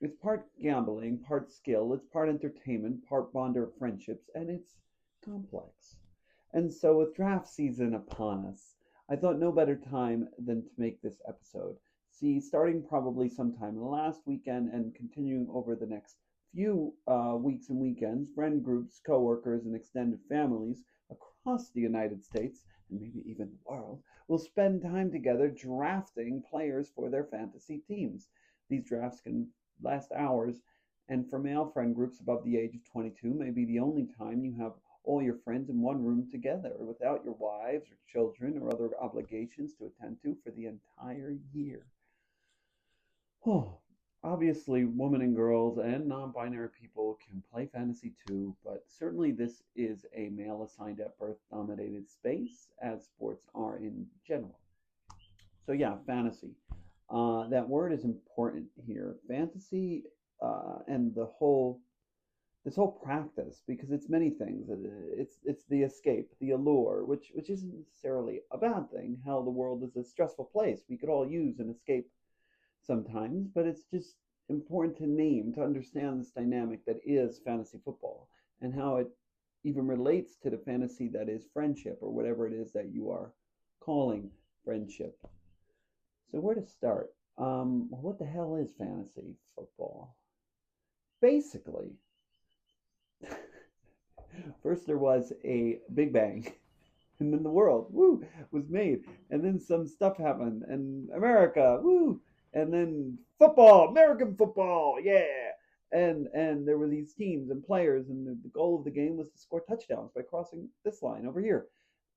It's part gambling, part skill, it's part entertainment, part bonder of friendships, and it's complex. And so, with draft season upon us, I thought no better time than to make this episode. See, starting probably sometime last weekend and continuing over the next few weeks and weekends, friend groups, coworkers, and extended families across the United States, and maybe even the world, will spend time together drafting players for their fantasy teams. These drafts can last hours, and for male friend groups above the age of 22 may be the only time you have all your friends in one room together without your wives or children or other obligations to attend to for the entire year. Oh, obviously, women and girls and non binary people can play fantasy too, but certainly this is a male assigned at birth dominated space, as sports are in general. So, yeah, fantasy. That word is important here. Fantasy and this whole practice, because it's many things. It's the escape, the allure, which isn't necessarily a bad thing. Hell, the world is a stressful place. We could all use an escape sometimes, but it's just important to name, to understand this dynamic that is fantasy football and how it even relates to the fantasy that is friendship or whatever it is that you are calling friendship. So, where to start? Well, what the hell is fantasy football? Basically, first there was a big bang, and then the world, woo, was made, and then some stuff happened, and America, woo, and then football, American football, yeah, and there were these teams and players, and the goal of the game was to score touchdowns by crossing this line over here,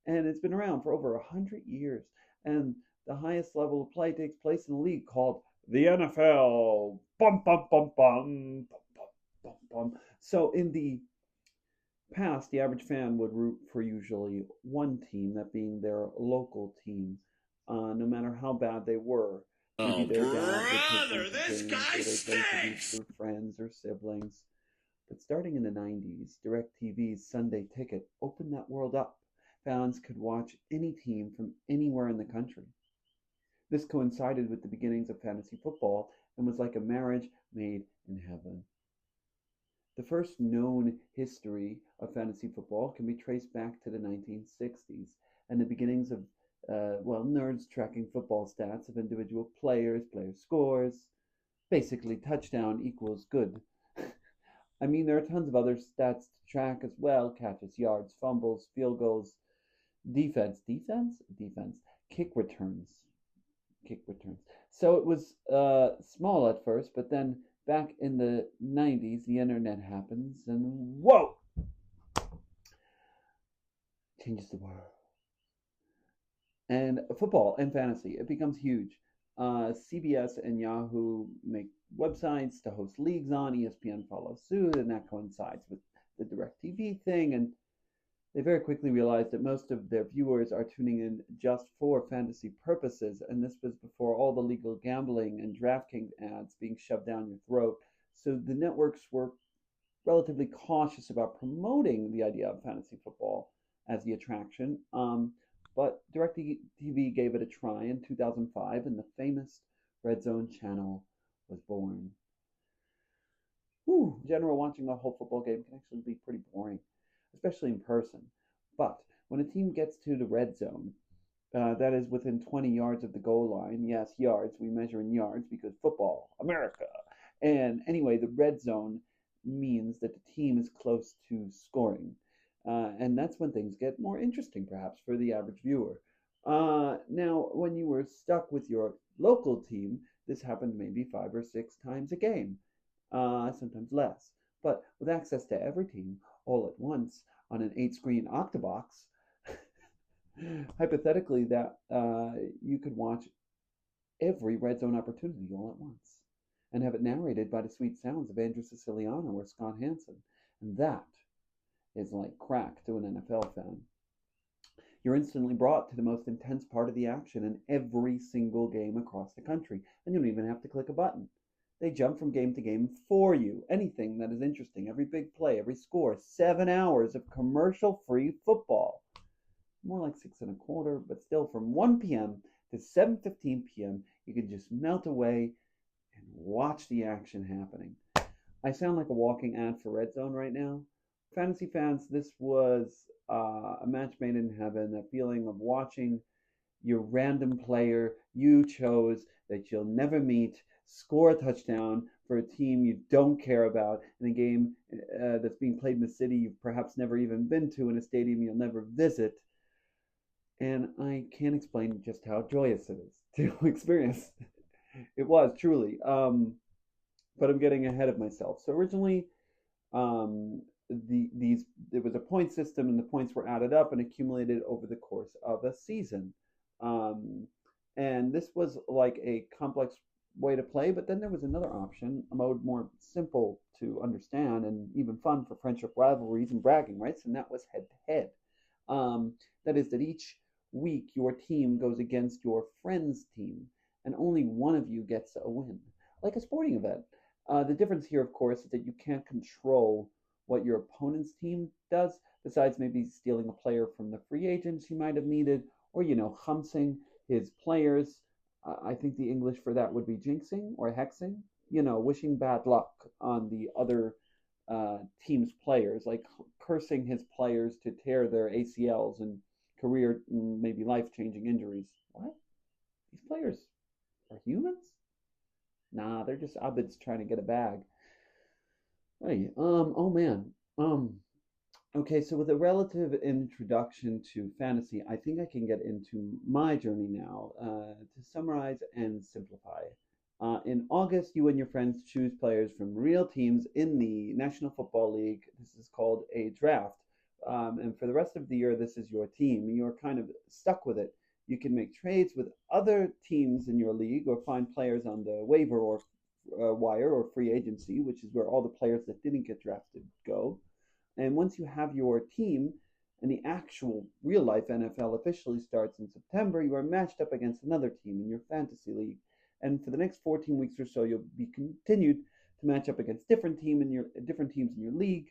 and it's been around for over 100 years, and the highest level of play takes place in a league called the NFL. Bum bum bum bum bum bum bum bum. So in the past, the average fan would root for usually one team, that being their local team, no matter how bad they were. Maybe Oh, their dad would take them brother, to this games guy where they played for these stinks! through friends or siblings. But starting in the 90s, DirecTV's Sunday Ticket opened that world up. Fans could watch any team from anywhere in the country. This coincided with the beginnings of fantasy football and was like a marriage made in heaven. The first known history of fantasy football can be traced back to the 1960s and the beginnings of, nerds tracking football stats of individual players, player scores. Basically, touchdown equals good. I mean, there are tons of other stats to track as well: catches, yards, fumbles, field goals, defense, kick returns, kick returns. So it was small at first, but then back in the 90s, the internet happens, and whoa, changes the world. And football and fantasy, it becomes huge. CBS and Yahoo make websites to host leagues on. ESPN follows suit, and that coincides with the DirecTV thing. And they very quickly realized that most of their viewers are tuning in just for fantasy purposes, and this was before all the legal gambling and DraftKings ads being shoved down your throat. So the networks were relatively cautious about promoting the idea of fantasy football as the attraction. But DirecTV gave it a try in 2005, and the famous Red Zone channel was born. In general, watching a whole football game can actually be pretty boring, especially in person. But when a team gets to the red zone, that is within 20 yards of the goal line, yes, yards, we measure in yards because football, America. And anyway, the red zone means that the team is close to scoring. And that's when things get more interesting, perhaps, for the average viewer. Now, when you were stuck with your local team, this happened maybe 5 or 6 times a game, sometimes less. But with access to every team all at once on an 8-screen octabox, hypothetically, that you could watch every red zone opportunity all at once and have it narrated by the sweet sounds of Andrew Siciliano or Scott Hanson. And that is like crack to an NFL fan. You're instantly brought to the most intense part of the action in every single game across the country, and you don't even have to click a button. They jump from game to game for you. Anything that is interesting, every big play, every score, 7 hours of commercial-free football. More like 6 and a quarter, but still from 1 p.m. to 7:15 p.m., you can just melt away and watch the action happening. I sound like a walking ad for Red Zone right now. Fantasy fans, this was a match made in heaven, that feeling of watching your random player you chose that you'll never meet score a touchdown for a team you don't care about in a game that's being played in a city you've perhaps never even been to, in a stadium you'll never visit. And I can't explain just how joyous it is to experience. It was truly. But I'm getting ahead of myself. So originally, um, these there was a point system, and the points were added up and accumulated over the course of a season. Um, and this was like a complex way to play, but then there was another option, a mode more simple to understand and even fun for friendship rivalries and bragging rights, and that was head to head. That is, that each week your team goes against your friend's team, and only one of you gets a win, like a sporting event. The difference here, of course, is that you can't control what your opponent's team does, besides maybe stealing a player from the free agents he might have needed, or, humsing his players. I think the English for that would be jinxing or hexing, wishing bad luck on the other team's players, like cursing his players to tear their ACLs and career, maybe life changing injuries. What? These players are humans? Nah, they're just abbots trying to get a bag. Hey, oh man. Okay, so with a relative introduction to fantasy, I think I can get into my journey now. To summarize and simplify. In August, you and your friends choose players from real teams in the National Football League. This is called a draft. And for the rest of the year, this is your team. You're kind of stuck with it. You can make trades with other teams in your league, or find players on the waiver or wire or free agency, which is where all the players that didn't get drafted go. And once you have your team, and the actual real life NFL officially starts in September, you are matched up against another team in your fantasy league. And for the next 14 weeks or so, you'll be continued to match up against different teams in your league.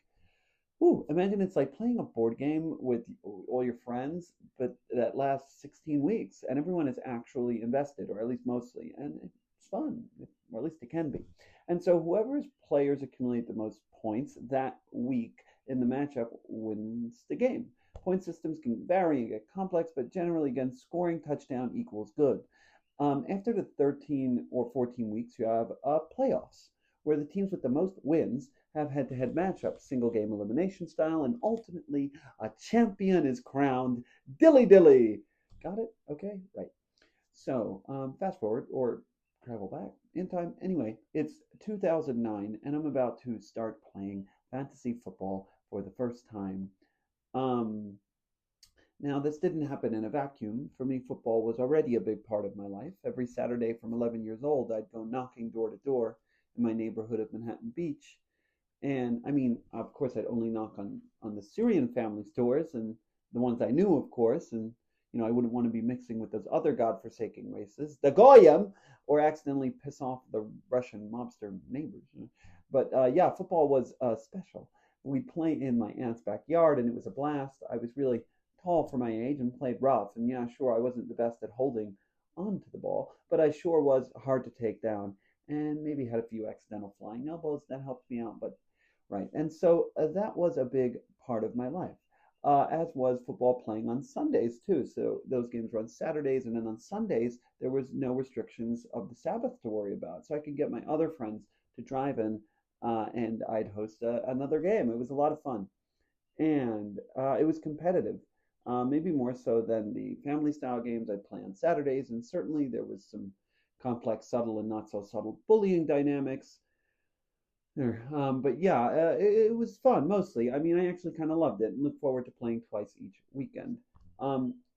Ooh, imagine it's like playing a board game with all your friends, but that lasts 16 weeks, and everyone is actually invested, or at least mostly, and it's fun, or at least it can be. And so whoever's players accumulate the most points that week in the matchup wins the game. Point systems can vary and get complex, but generally, again, scoring touchdown equals good. After the 13 or 14 weeks, you have playoffs, where the teams with the most wins have head-to-head matchups, single game elimination style, and ultimately a champion is crowned. Dilly dilly. Got it? Okay, right. So fast forward or travel back in time. Anyway, it's 2009, and I'm about to start playing fantasy football for the first time. Um, Now, this didn't happen in a vacuum. For me, football was already a big part of my life. Every Saturday from 11 years old, I'd go knocking door to door in my neighborhood of Manhattan Beach. And I mean, of course, I'd only knock on the Syrian families' doors, and the ones I knew, of course. And, I wouldn't want to be mixing with those other godforsaken races, the Goyim, or accidentally piss off the Russian mobster neighbors. But yeah, football was special. We'd play in my aunt's backyard, and it was a blast. I was really tall for my age and played rough. And yeah, sure, I wasn't the best at holding onto the ball, but I sure was hard to take down, and maybe had a few accidental flying elbows that helped me out. But right, and so that was a big part of my life. As was football playing on Sundays too. So those games were on Saturdays, and then on Sundays there was no restrictions of the Sabbath to worry about. So I could get my other friends to drive in, and I'd host another game. It was a lot of fun, and it was competitive. Maybe more so than the family style games I'd play on Saturdays, and certainly there was some complex, subtle, and not so subtle bullying dynamics. But yeah, it was fun mostly. I mean, I actually kind of loved it and look forward to playing twice each weekend.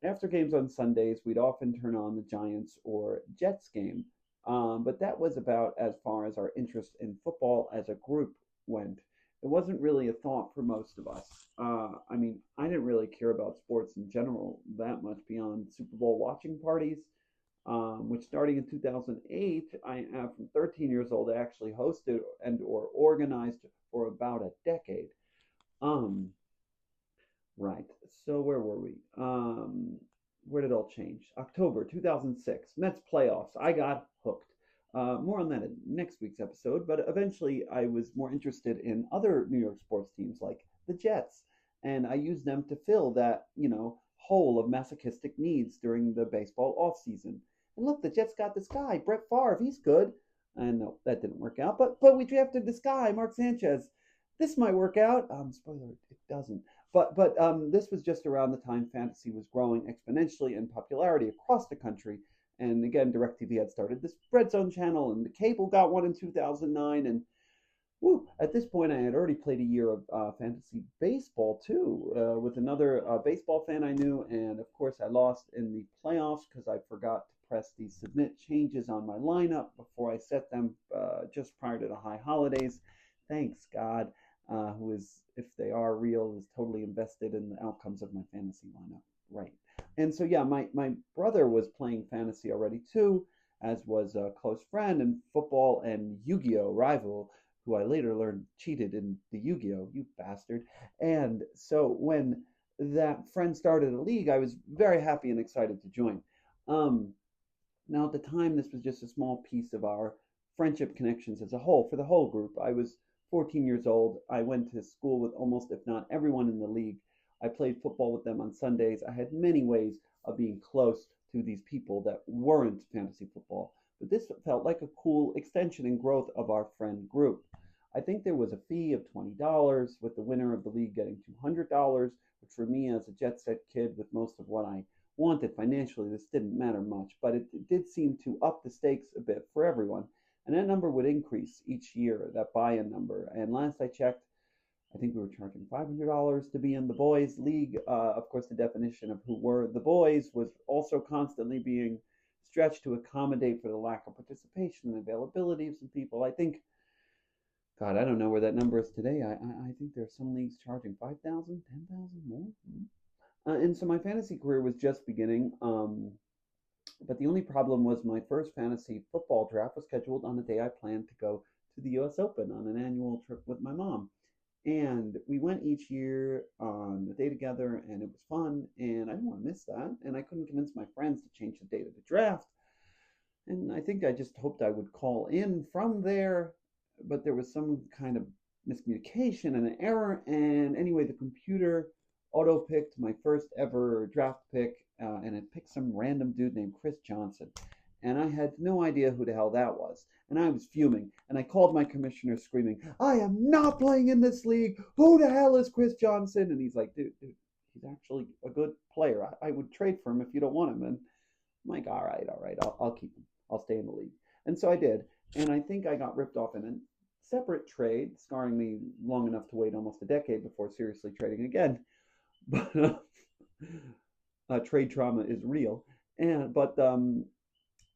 After games on Sundays, we'd often turn on the Giants or Jets game, but that was about as far as our interest in football as a group went. It wasn't really a thought for most of us. I mean, I didn't really care about sports in general that much beyond Super Bowl watching parties, which starting in 2008, from 13 years old, I actually hosted and or organized for about a decade. Um, right. So where were we? Where did it all change? October 2006, Mets playoffs. I got hooked. More on that in next week's episode, but eventually I was more interested in other New York sports teams like the Jets, and I used them to fill that, hole of masochistic needs during the baseball off season. And look, the Jets got this guy, Brett Favre, he's good. And no, that didn't work out, but we drafted this guy, Mark Sanchez. This might work out. Spoiler, it doesn't. But this was just around the time fantasy was growing exponentially in popularity across the country. And again, DirecTV had started this Red Zone channel, and the cable got one in 2009. And woo, at this point, I had already played a year of fantasy baseball too, with another baseball fan I knew. And of course, I lost in the playoffs because I forgot to press the submit changes on my lineup before I set them just prior to the high holidays. Thanks God, who is, if they are real, is totally invested in the outcomes of my fantasy lineup. Right. And so, yeah, my brother was playing fantasy already too, as was a close friend and football and Yu-Gi-Oh rival, who I later learned cheated in the Yu-Gi-Oh, you bastard. And so when that friend started a league, I was very happy and excited to join. Now, at the time, this was just a small piece of our friendship connections as a whole, for the whole group. I was 14 years old. I went to school with almost, if not everyone in the league. I played football with them on Sundays. I had many ways of being close to these people that weren't fantasy football. But this felt like a cool extension and growth of our friend group. I think there was a fee of $20, with the winner of the league getting $200, which for me as a jet set kid with most of what I wanted financially, this didn't matter much, but it did seem to up the stakes a bit for everyone. And that number would increase each year, that buy-in number. And last I checked, I think we were charging $500 to be in the boys' league. Of course, the definition of who were the boys was also constantly being stretched to accommodate for the lack of participation and availability of some people. I think, God, I don't know where that number is today. I think there are some leagues charging 5,000, 10,000 more. And so my fantasy career was just beginning. But the only problem was my first fantasy football draft was scheduled on the day I planned to go to the US Open on an annual trip with my mom. And we went each year on the day together, and it was fun, and I didn't want to miss that. And I couldn't convince my friends to change the date of the draft. And I think I just hoped I would call in from there, but there was some kind of miscommunication and an error. And anyway, the computer auto picked my first ever draft pick, and it picked some random dude named Chris Johnson. And I had no idea who the hell that was. And I was fuming. And I called my commissioner screaming, I am not playing in this league. Who the hell is Chris Johnson? And he's like, dude, he's actually a good player. I would trade for him if you don't want him. And I'm like, all right, I'll keep him. I'll stay in the league. And so I did. And I think I got ripped off in a separate trade, scarring me long enough to wait almost a decade before seriously trading again. But trade trauma is real. But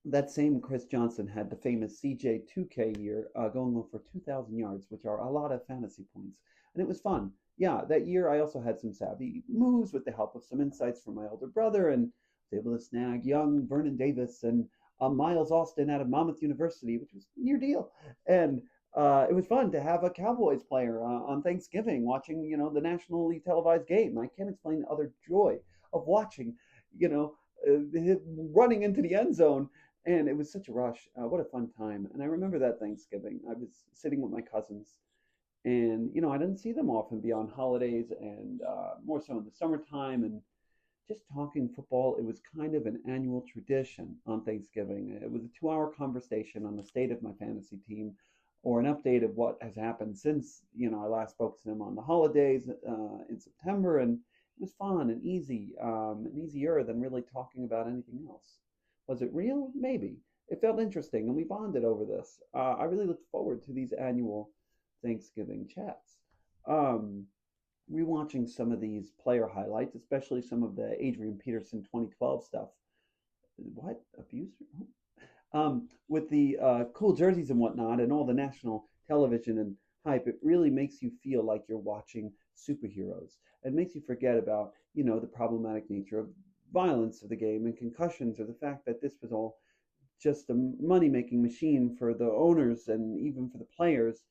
that same Chris Johnson had the famous CJ2K year, going over 2,000 yards, which are a lot of fantasy points. And it was fun. Yeah, that year I also had some savvy moves with the help of some insights from my older brother, and was able to snag young Vernon Davis and Miles Austin out of Monmouth University, which was near deal. And it was fun to have a Cowboys player on Thanksgiving watching, the nationally televised game. I can't explain the other joy of watching, running into the end zone. And it was such a rush. What a fun time. And I remember that Thanksgiving. I was sitting with my cousins, and, I didn't see them often beyond holidays, and more so in the summertime, and just talking football. It was kind of an annual tradition on Thanksgiving. It was a 2-hour conversation on the state of my fantasy team, or an update of what has happened since, I last spoke to them on the holidays in September. And it was fun and easy, and easier than really talking about anything else. Was it real? Maybe. It felt interesting, and we bonded over this. I really looked forward to these annual Thanksgiving chats. Rewatching some of these player highlights, especially some of the Adrian Peterson 2012 stuff. What? Abuse? With the cool jerseys and whatnot, and all the national television and hype, it really makes you feel like you're watching superheroes. It makes you forget about, the problematic nature of violence of the game and concussions, or the fact that this was all just a money-making machine for the owners and even for the players.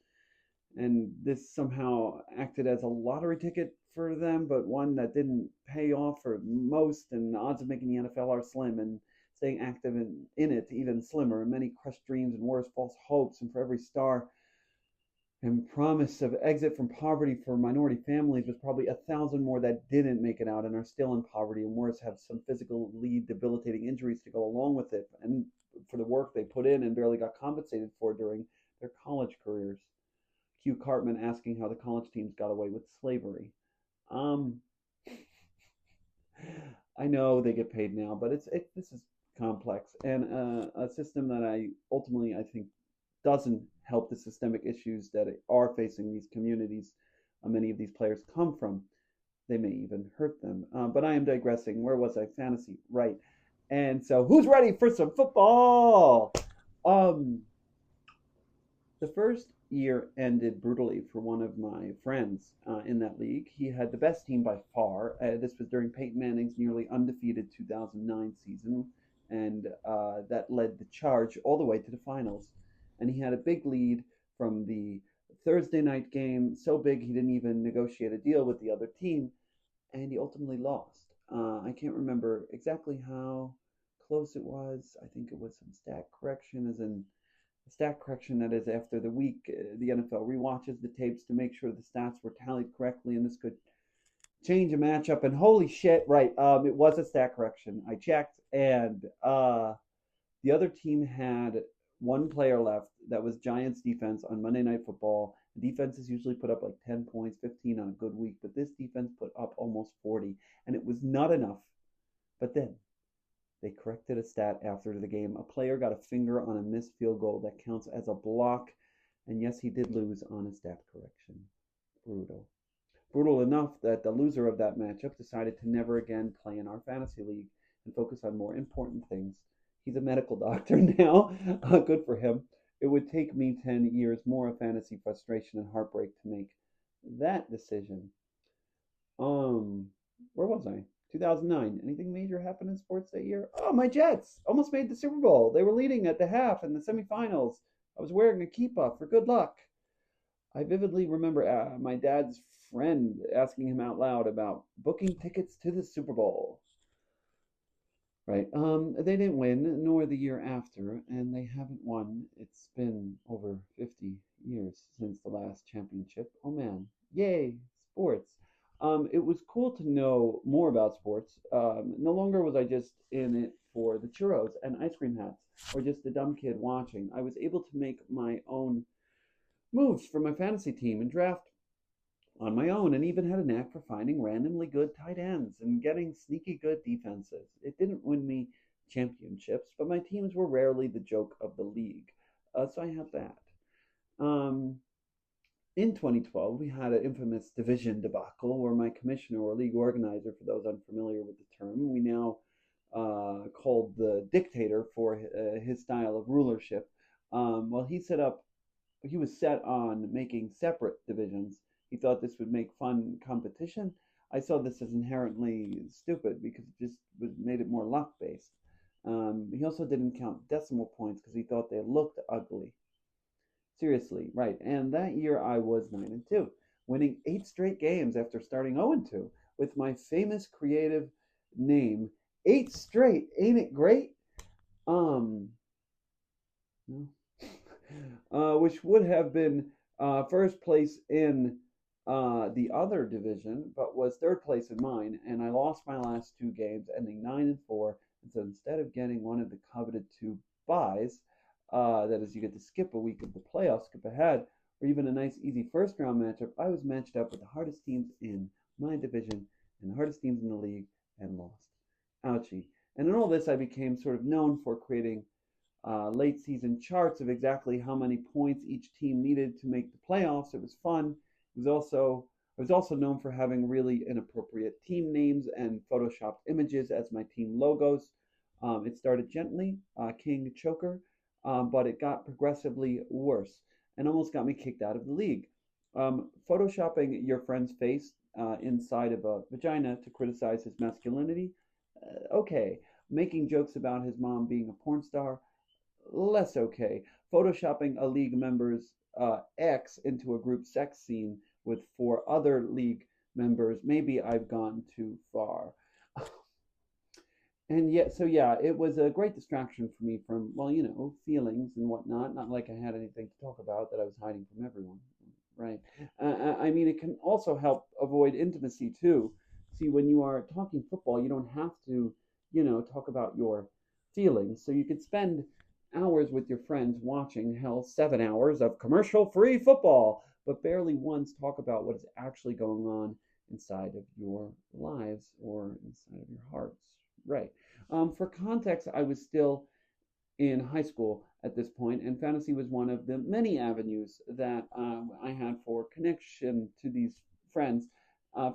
And this somehow acted as a lottery ticket for them, but one that didn't pay off for most, and the odds of making the NFL are slim. And staying active in it even slimmer, and many crushed dreams and worse false hopes, and for every star and promise of exit from poverty for minority families was probably 1,000 more that didn't make it out and are still in poverty, and worse, have some physically debilitating injuries to go along with it, and for the work they put in and barely got compensated for during their college careers. Q. Cartman asking how the college teams got away with slavery. Um, I know they get paid now, but this is complex and a system that I think doesn't help the systemic issues that are facing these communities. Many of these players come from. They may even hurt them. But I am digressing. Where was I? Fantasy, right? And so, who's ready for some football? Um, the first year ended brutally for one of my friends in that league. He had the best team by far. This was during Peyton Manning's nearly undefeated 2009 season, and that led the Charge all the way to the finals. And he had a big lead from the Thursday night game, so big he didn't even negotiate a deal with the other team, and he ultimately lost. I can't remember exactly how close it was. I think it was some stat correction, as in stat correction that is after the week, the NFL rewatches the tapes to make sure the stats were tallied correctly, and this could change a matchup. And holy shit, right, it was a stat correction. I checked, and the other team had one player left. That was Giants defense on Monday Night Football. Defenses usually put up like 10 points, 15 on a good week, but this defense put up almost 40, and it was not enough. But then they corrected a stat after the game. A player got a finger on a missed field goal that counts as a block, and yes, he did lose on a stat correction. Brutal. Brutal enough that the loser of that matchup decided to never again play in our fantasy league and focus on more important things. He's a medical doctor now. Good for him. It would take me 10 years more of fantasy frustration and heartbreak to make that decision. Where was I? 2009. Anything major happen in sports that year? Oh, my Jets almost made the Super Bowl. They were leading at the half in the semifinals. I was wearing a kippah for good luck. I vividly remember my dad's friend asking him out loud about booking tickets to the Super Bowl. Right. They didn't win, nor the year after, and they haven't won. It's been over 50 years since the last championship. Oh man. Yay, sports. It was cool to know more about sports. No longer was I just in it for the churros and ice cream hats, or just a dumb kid watching. I was able to make my own moves for my fantasy team and draft on my own, and even had a knack for finding randomly good tight ends and getting sneaky good defenses. It didn't win me championships, but my teams were rarely the joke of the league. So I have that. In 2012, we had an infamous division debacle where my commissioner, or league organizer, for those unfamiliar with the term, we now called the dictator for his style of rulership. Well, he was set on making separate divisions. He thought this would make fun competition. I saw this as inherently stupid because it just made it more luck based. He also didn't count decimal points because he thought they looked ugly. Seriously, right. And that year I was 9-2, winning 8 straight games after starting 0-2 with my famous creative name. 8 straight, ain't it great? No. Which would have been first place in the other division, but was third place in mine, and I lost my last 2 games, ending 9-4. And so instead of getting one of the coveted 2 buys, that is, you get to skip a week of the playoffs, skip ahead, or even a nice easy first round matchup, I was matched up with the hardest teams in my division and the hardest teams in the league and lost. Ouchie. And in all this, I became sort of known for creating late season charts of exactly how many points each team needed to make the playoffs. It was fun. I was also known for having really inappropriate team names and photoshopped images as my team logos. It started gently, King Choker, but it got progressively worse and almost got me kicked out of the league. Photoshopping your friend's face inside of a vagina to criticize his masculinity, okay. Making jokes about his mom being a porn star, less okay. Photoshopping a league member's ex into a group sex scene with 4 other league members, maybe I've gone too far. And yet, so yeah, it was a great distraction for me from, well, feelings and whatnot. Not like I had anything to talk about that I was hiding from everyone, right? I mean, it can also help avoid intimacy too. See, when you are talking football, you don't have to, talk about your feelings. So you could spend hours with your friends watching, hell, 7 hours of commercial-free football, but barely once talk about what is actually going on inside of your lives or inside of your hearts. Right. For context, I was still in high school at this point, and fantasy was one of the many avenues that I had for connection to these friends,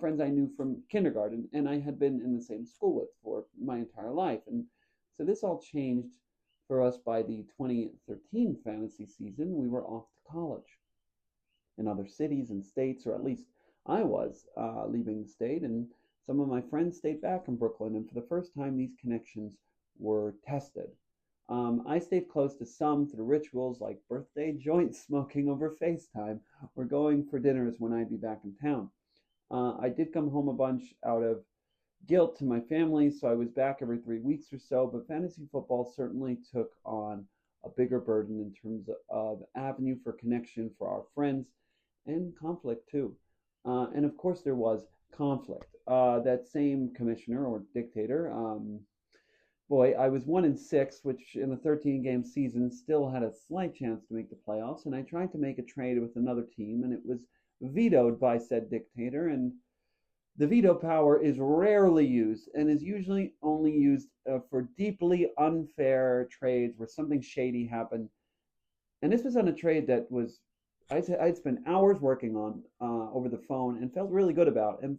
friends I knew from kindergarten, and I had been in the same school with for my entire life. And so this all changed for us by the 2013 fantasy season. We were off to college in other cities and states, or at least I was leaving the state, and some of my friends stayed back in Brooklyn, and for the first time, these connections were tested. I stayed close to some through rituals like birthday joint smoking over FaceTime or going for dinners when I'd be back in town. I did come home a bunch out of guilt to my family, so I was back every 3 weeks or so, but fantasy football certainly took on a bigger burden in terms of avenue for connection for our friends and conflict too. And of course, there was conflict. That same commissioner or dictator, boy, I was 1-6, which in the 13-game season still had a slight chance to make the playoffs. And I tried to make a trade with another team, and it was vetoed by said dictator. And the veto power is rarely used and is usually only used for deeply unfair trades where something shady happened. And this was on a trade that was I'd spent hours working on over the phone and felt really good about, and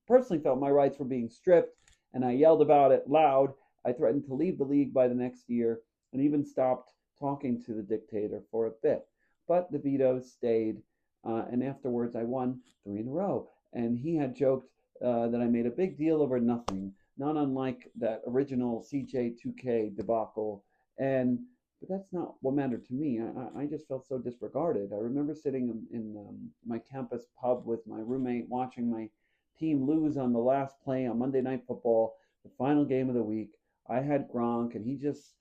personally felt my rights were being stripped, and I yelled about it loud. I threatened to leave the league by the next year, and even stopped talking to the dictator for a bit. But the veto stayed, and afterwards I won 3 in a row. And he had joked that I made a big deal over nothing, not unlike that original CJ2K debacle. And but that's not what mattered to me. I just felt so disregarded. I remember sitting in my campus pub with my roommate, watching my team lose on the last play on Monday Night Football, the final game of the week. I had Gronk, and he just,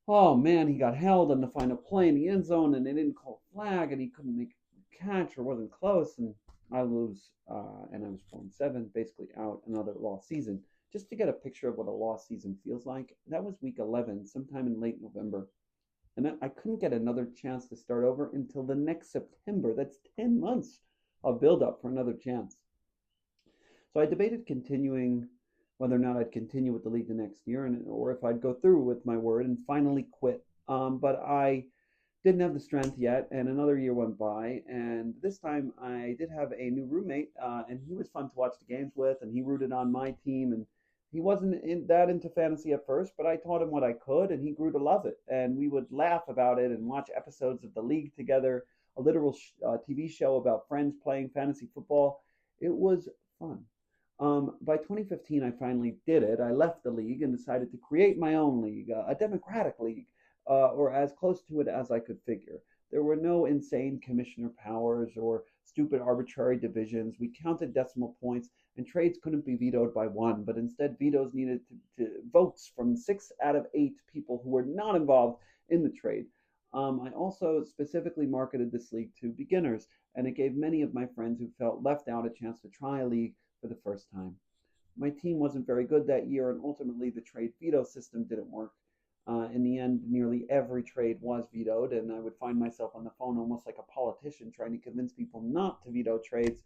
oh man, he got held on the final play in the end zone, and they didn't call flag, and he couldn't make a catch or wasn't close, and I lose, and I was 4-7, basically out another lost season. Just to get a picture of what a lost season feels like, that was week 11, sometime in late November. And I couldn't get another chance to start over until the next September. That's 10 months of build up for another chance. So I debated continuing whether or not I'd continue with the league the next year, or if I'd go through with my word and finally quit. But I didn't have the strength yet, and another year went by, and this time I did have a new roommate, and he was fun to watch the games with, and he rooted on my team, and he wasn't that into fantasy at first, but I taught him what I could, and he grew to love it, and we would laugh about it and watch episodes of the league together, a literal TV show about friends playing fantasy football. It was fun. By 2015, I finally did it. I left the league and decided to create my own league, a democratic league, or as close to it as I could figure. There were no insane commissioner powers or stupid arbitrary divisions. We counted decimal points, and trades couldn't be vetoed by one, but instead vetoes needed to votes from 6 out of 8 people who were not involved in the trade. I also specifically marketed this league to beginners, and it gave many of my friends who felt left out a chance to try a league for the first time. My team wasn't very good that year, and ultimately the trade veto system didn't work. In the end, nearly every trade was vetoed, and I would find myself on the phone almost like a politician trying to convince people not to veto trades.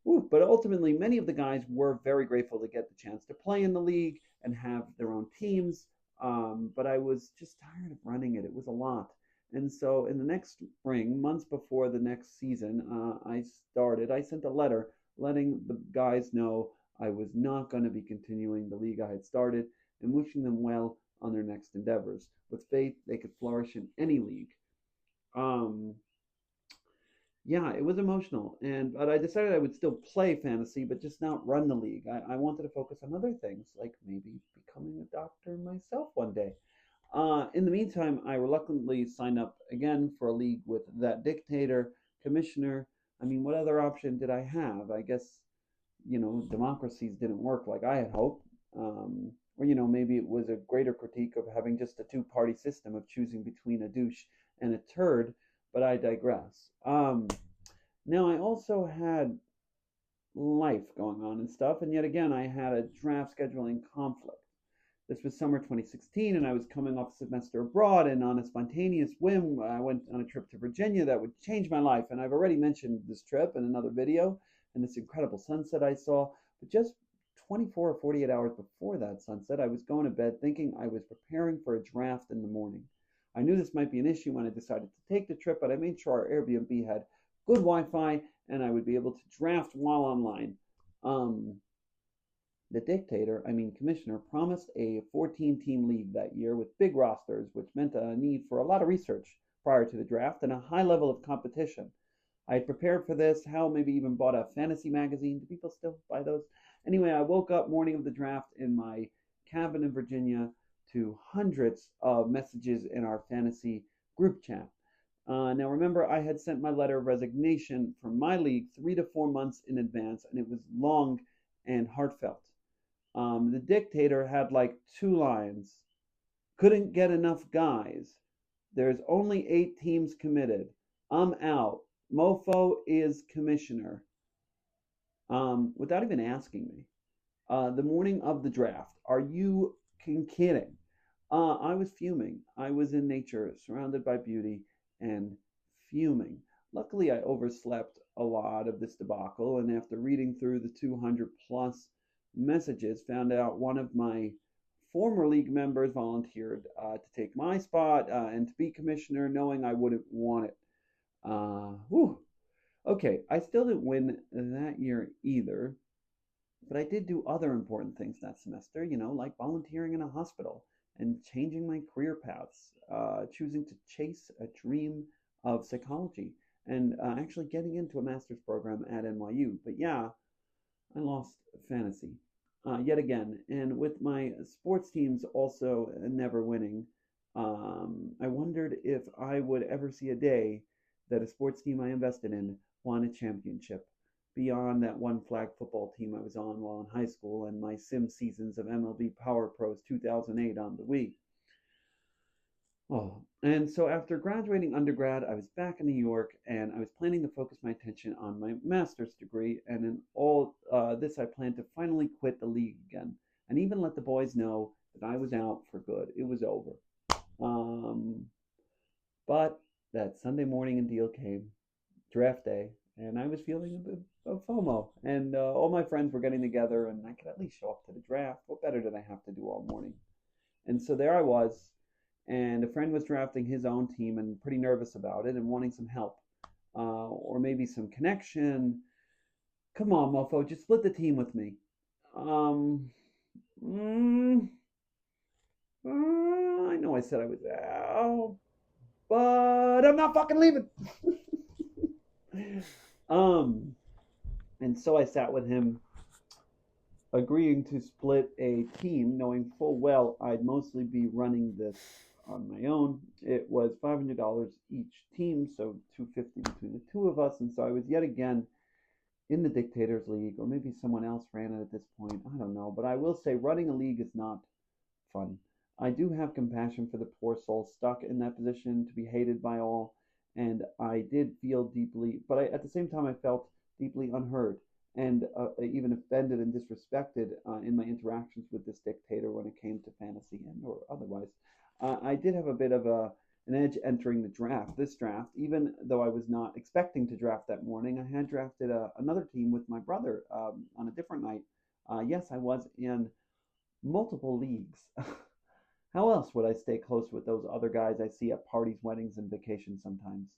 Ooh, but ultimately, many of the guys were very grateful to get the chance to play in the league and have their own teams. But I was just tired of running it. It was a lot. And so in the next spring, months before the next season, I sent a letter letting the guys know I was not going to be continuing the league I had started and wishing them well on their next endeavors. With faith, they could flourish in any league. Um, yeah, it was emotional, but I decided I would still play fantasy, but just not run the league. I wanted to focus on other things, like maybe becoming a doctor myself one day. In the meantime, I reluctantly signed up again for a league with that dictator, commissioner. I mean, what other option did I have? I guess, democracies didn't work like I had hoped. or maybe it was a greater critique of having just a two-party system of choosing between a douche and a turd, but I digress. Now I also had life going on and stuff, and yet again I had a draft scheduling conflict. This was summer 2016, and I was coming off a semester abroad, and on a spontaneous whim, I went on a trip to Virginia that would change my life. And I've already mentioned this trip in another video and this incredible sunset I saw. But just 24 or 48 hours before that sunset, I was going to bed thinking I was preparing for a draft in the morning. I knew this might be an issue when I decided to take the trip, but I made sure our Airbnb had good Wi-Fi and I would be able to draft while online. The commissioner, promised a 14-team league that year with big rosters, which meant a need for a lot of research prior to the draft and a high level of competition. I had prepared for this, maybe even bought a fantasy magazine. Do people still buy those? Anyway, I woke up morning of the draft in my cabin in Virginia to hundreds of messages in our fantasy group chat. Now remember, I had sent my letter of resignation from my league 3 to 4 months in advance, and it was long and heartfelt. The dictator had like 2 lines. Couldn't get enough guys. There's only 8 teams committed. I'm out. Mofo is commissioner. Without even asking me. The morning of the draft. Are you kidding? I was fuming. I was in nature, surrounded by beauty, and fuming. Luckily, I overslept a lot of this debacle, and after reading through the 200 plus messages, found out one of my former league members volunteered to take my spot and to be commissioner, knowing I wouldn't want it. Okay, I still didn't win that year either, but I did do other important things that semester, like volunteering in a hospital and changing my career paths, choosing to chase a dream of psychology, and actually getting into a master's program at NYU. But yeah, I lost fantasy yet again, and with my sports teams also never winning, I wondered if I would ever see a day that a sports team I invested in won a championship beyond that one flag football team I was on while in high school and my sim seasons of MLB Power Pros 2008 on the Wii. And so after graduating undergrad, I was back in New York, and I was planning to focus my attention on my master's degree. And in all this, I planned to finally quit the league again, and even let the boys know that I was out for good. It was over. But that Sunday morning and deal came, draft day, and I was feeling a bit of FOMO. And all my friends were getting together, and I could at least show up to the draft. What better did I have to do all morning? And so there I was. And a friend was drafting his own team and pretty nervous about it and wanting some help or maybe some connection. Come on, mofo, just split the team with me. I know I said I was out, but I'm not fucking leaving. And so I sat with him, agreeing to split a team, knowing full well I'd mostly be running this on my own. It was $500 each team, so $250 between the two of us. And so I was yet again in the Dictators League, or maybe someone else ran it at this point. I don't know. But I will say running a league is not fun. I do have compassion for the poor soul stuck in that position to be hated by all. And I did feel deeply, but at the same time, I felt deeply unheard and even offended and disrespected in my interactions with this dictator when it came to fantasy and or otherwise. I did have a bit of an edge entering this draft, even though I was not expecting to draft that morning. I had drafted another team with my brother on a different night. Yes, I was in multiple leagues. How else would I stay close with those other guys I see at parties, weddings, and vacations sometimes?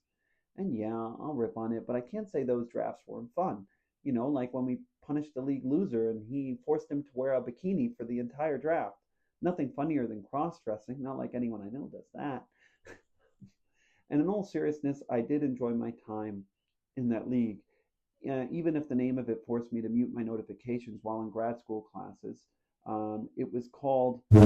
And yeah, I'll rip on it, but I can't say those drafts weren't fun. Like when we punished the league loser and he forced him to wear a bikini for the entire draft. Nothing funnier than cross-dressing, not like anyone I know does that. And in all seriousness, I did enjoy my time in that league, even if the name of it forced me to mute my notifications while in grad school classes. It was called... Oh,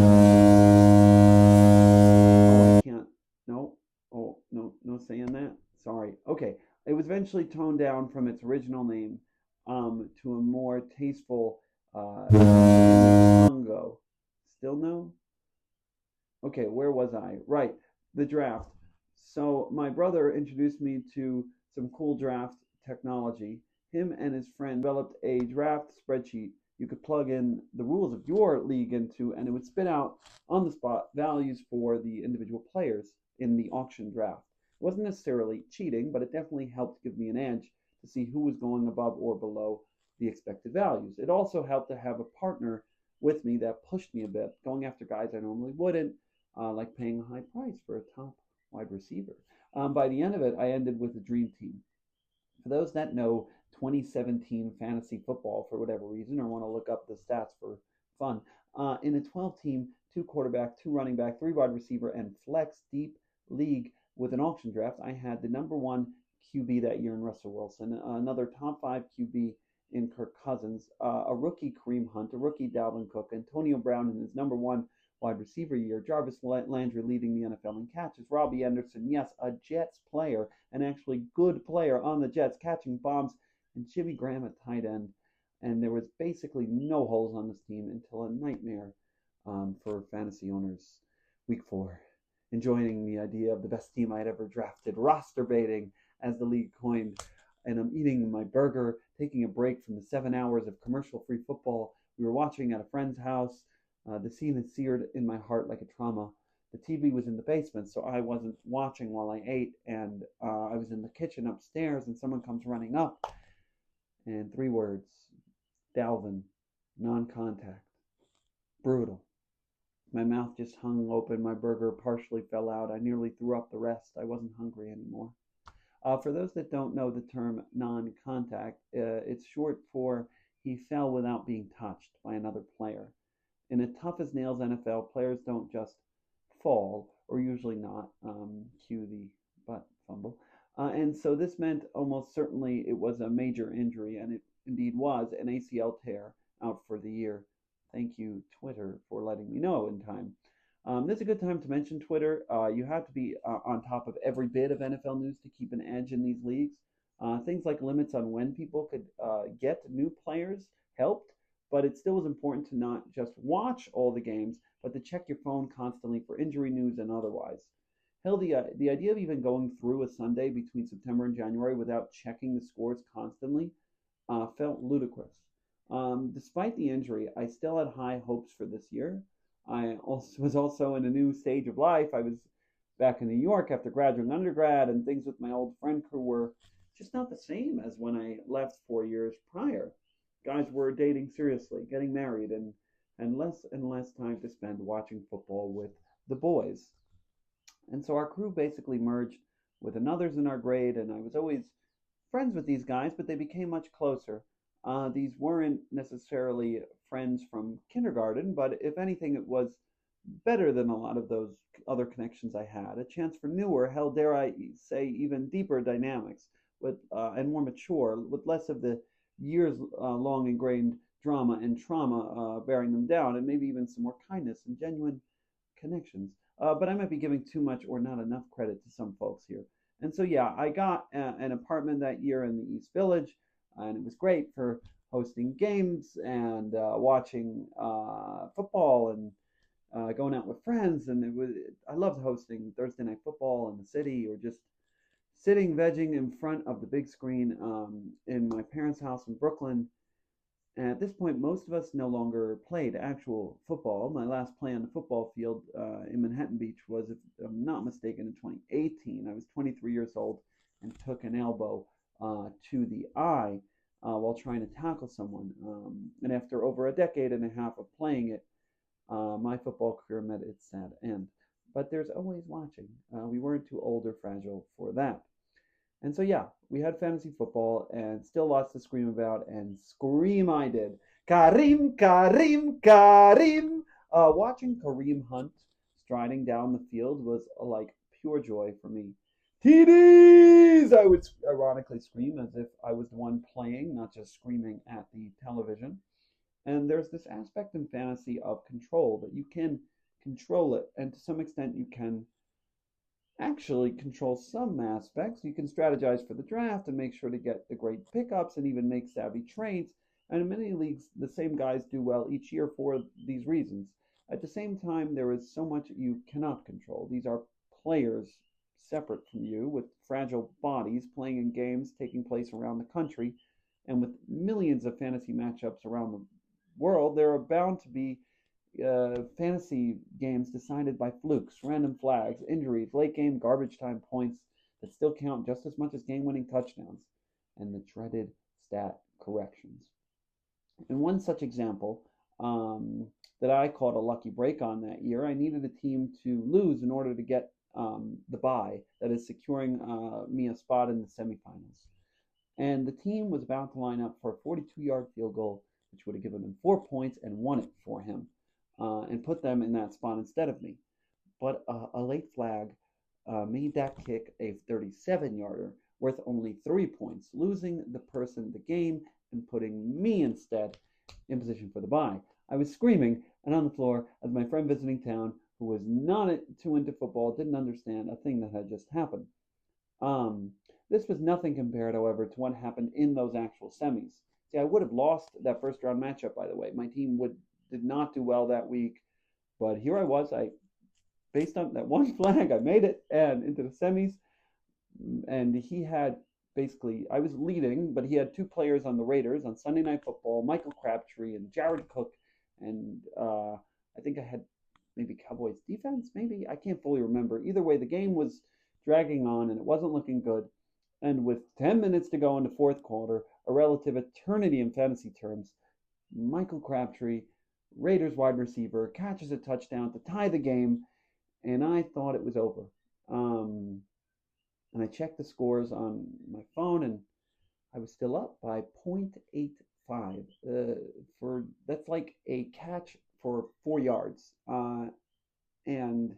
I can't... No. Oh, no saying that. Sorry. Okay. It was eventually toned down from its original name to a more tasteful Congo Still no? Okay, where was I? Right, the draft. So my brother introduced me to some cool draft technology. Him and his friend developed a draft spreadsheet you could plug in the rules of your league into, and it would spit out on the spot values for the individual players in the auction draft. It wasn't necessarily cheating, but it definitely helped give me an edge to see who was going above or below the expected values. It also helped to have a partner with me that pushed me a bit, going after guys I normally wouldn't, like paying a high price for a top wide receiver. By the end of it, I ended with a dream team. For those that know 2017 fantasy football for whatever reason or want to look up the stats for fun, in a 12 team, 2 quarterback, 2 running back, 3 wide receiver, and flex deep league with an auction draft, I had the #1 QB that year in Russell Wilson, another top 5 QB in Kirk Cousins, a rookie Kareem Hunt, a rookie Dalvin Cook, Antonio Brown in his #1 wide receiver year, Jarvis Landry leading the NFL in catches, Robbie Anderson, yes, a Jets player, an actually good player on the Jets, catching bombs, and Jimmy Graham at tight end. And there was basically no holes on this team until a nightmare for fantasy owners. Week 4, enjoying the idea of the best team I'd ever drafted, roster baiting, as the league coined. And I'm eating my burger, taking a break from the 7 hours of commercial-free football we were watching at a friend's house. The scene is seared in my heart like a trauma. The TV was in the basement, so I wasn't watching while I ate, and I was in the kitchen upstairs, and someone comes running up, and 3 words: Dalvin, non-contact. Brutal. My mouth just hung open, my burger partially fell out, I nearly threw up the rest, I wasn't hungry anymore. For those that don't know the term non-contact, it's short for he fell without being touched by another player. In a tough-as-nails NFL, players don't just fall, or usually not, cue the butt fumble. And so this meant almost certainly it was a major injury, and it indeed was an ACL tear out for the year. Thank you, Twitter, for letting me know in time. This is a good time to mention Twitter. You have to be on top of every bit of NFL news to keep an edge in these leagues. Things like limits on when people could get new players helped, but it still was important to not just watch all the games, but to check your phone constantly for injury news and otherwise. Hell, the idea of even going through a Sunday between September and January without checking the scores constantly felt ludicrous. Despite the injury, I still had high hopes for this year. I was also in a new stage of life. I was back in New York after graduating undergrad, and things with my old friend crew were just not the same as when I left 4 years prior. Guys were dating seriously, getting married, and less time to spend watching football with the boys. And so our crew basically merged with another's in our grade, and I was always friends with these guys, but they became much closer. These weren't necessarily friends from kindergarten, but if anything, it was better than a lot of those other connections I had. A chance for newer, hell, dare I say, even deeper dynamics, with and more mature, with less of the years-long ingrained drama and trauma bearing them down, and maybe even some more kindness and genuine connections. But I might be giving too much or not enough credit to some folks here. And so, yeah, I got an apartment that year in the East Village, and it was great for hosting games and watching football and going out with friends. And I loved hosting Thursday night football in the city, or just sitting vegging in front of the big screen in my parents' house in Brooklyn. And at this point, most of us no longer played actual football. My last play on the football field in Manhattan Beach was, if I'm not mistaken, in 2018. I was 23 years old and took an elbow to the eye while trying to tackle someone. And after over a decade and a half of playing it, my football career met its sad end. But there's always watching. We weren't too old or fragile for that. And so, yeah, we had fantasy football and still lots to scream about, and scream I did. Kareem, Kareem, Kareem! Watching Kareem Hunt striding down the field was like pure joy for me. TDs! I would ironically scream as if I was the one playing, not just screaming at the television. And there's this aspect in fantasy of control, that you can control it, and to some extent you can actually control some aspects. You can strategize for the draft and make sure to get the great pickups and even make savvy trades. And in many leagues, the same guys do well each year for these reasons. At the same time, there is so much you cannot control. These are players separate from you with fragile bodies playing in games taking place around the country, and with millions of fantasy matchups around the world, there are bound to be fantasy games decided by flukes, random flags, injuries, late game garbage time points that still count just as much as game winning touchdowns, and the dreaded stat corrections. In one such example, that I called a lucky break on that year, I needed a team to lose in order to get the bye, that is, securing me a spot in the semifinals. And the team was about to line up for a 42-yard field goal, which would have given them 4 points and won it for him, and put them in that spot instead of me. But a late flag made that kick a 37-yarder worth only 3 points, losing the person the game and putting me instead in position for the bye. I was screaming and on the floor as my friend visiting town, who was not too into football, didn't understand a thing that had just happened. This was nothing compared, however, to what happened in those actual semis. See, I would have lost that first round matchup, by the way. My team did not do well that week, but here I was. Based on that one flag, I made it and into the semis. And he had basically, I was leading, but he had two players on the Raiders on Sunday Night Football, Michael Crabtree and Jared Cook, and I think I had maybe Cowboys defense, maybe, I can't fully remember. Either way, the game was dragging on and it wasn't looking good. And with 10 minutes to go in the fourth quarter, a relative eternity in fantasy terms, Michael Crabtree, Raiders wide receiver, catches a touchdown to tie the game, and I thought it was over. And I checked the scores on my phone, and I was still up by 0.85. That's like a catch for 4 yards, and